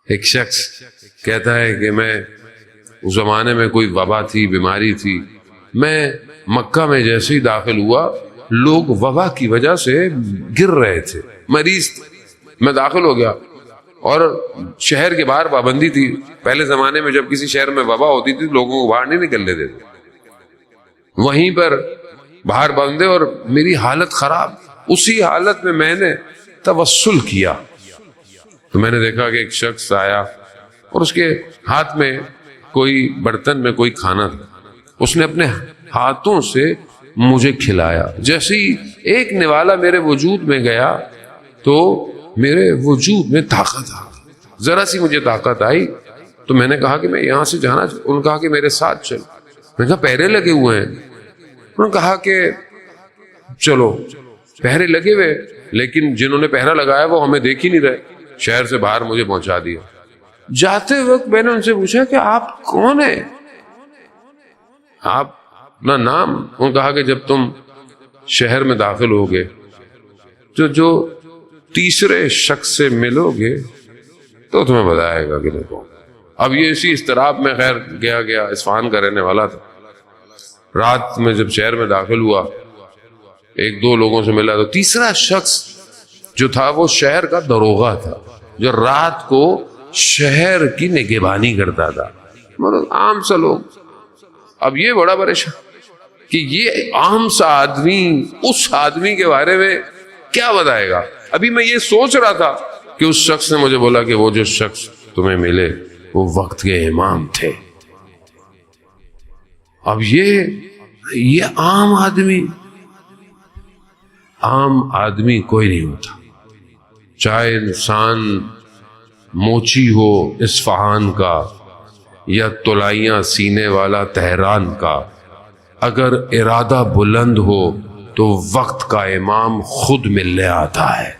ایک شخص کہتا ہے کہ میں اس زمانے میں کوئی وبا تھی، بیماری تھی، میں مکہ میں جیسے ہی داخل ہوا لوگ وبا کی وجہ سے گر رہے تھے، مریض تھے، میں داخل ہو گیا اور شہر کے باہر پابندی تھی. پہلے زمانے میں جب کسی شہر میں وبا ہوتی تھی لوگوں کو باہر نہیں نکلنے دیتے، وہیں پر باہر بندے، اور میری حالت خراب. اسی حالت میں میں نے توسل کیا تو میں نے دیکھا کہ ایک شخص آیا اور اس کے ہاتھ میں کوئی برتن میں کوئی کھانا تھا، اس نے اپنے ہاتھوں سے مجھے کھلایا. جیسے ہی ایک نوالا میرے وجود میں گیا تو میرے وجود میں طاقت آ گئی. ذرا سی مجھے طاقت آئی تو میں نے کہا کہ میں یہاں سے جانا چاہتا ہوں. انہوں نے کہا کہ میرے ساتھ چل. میں نے کہا پہرے لگے ہوئے ہیں. انہوں نے کہا کہ چلو. پہرے لگے ہوئے لیکن جنہوں نے پہرا لگایا وہ ہمیں دیکھ ہی نہیں رہے. شہر سے باہر مجھے پہنچا دیا. جاتے وقت میں نے ان سے پوچھا کہ آپ کون ہیں، آپ اپنا نام. انہوں نے کہا کہ جب تم شہر میں داخل ہوگے تو جو تیسرے شخص سے ملو گے تو تمہیں بتائے گا کہ میں کون. اب یہ اسی اضطراب میں خیر گیا اصفہان کا رہنے والا تھا. رات میں جب شہر میں داخل ہوا ایک دو لوگوں سے ملا تو تیسرا شخص جو تھا وہ شہر کا دروغہ تھا جو رات کو شہر کی نگہبانی کرتا تھا. مطلب عام سا لوگ. اب یہ بڑا پریشان کہ یہ عام سا آدمی اس آدمی کے بارے میں کیا بتائے گا. ابھی میں یہ سوچ رہا تھا کہ اس شخص نے مجھے بولا کہ وہ جو شخص تمہیں ملے وہ وقت کے امام تھے. اب یہ عام آدمی کوئی نہیں ہوتا، چاہے انسان موچی ہو اصفہان کا یا تلائیاں سینے والا تہران کا. اگر ارادہ بلند ہو تو وقت کا امام خود ملنے آتا ہے.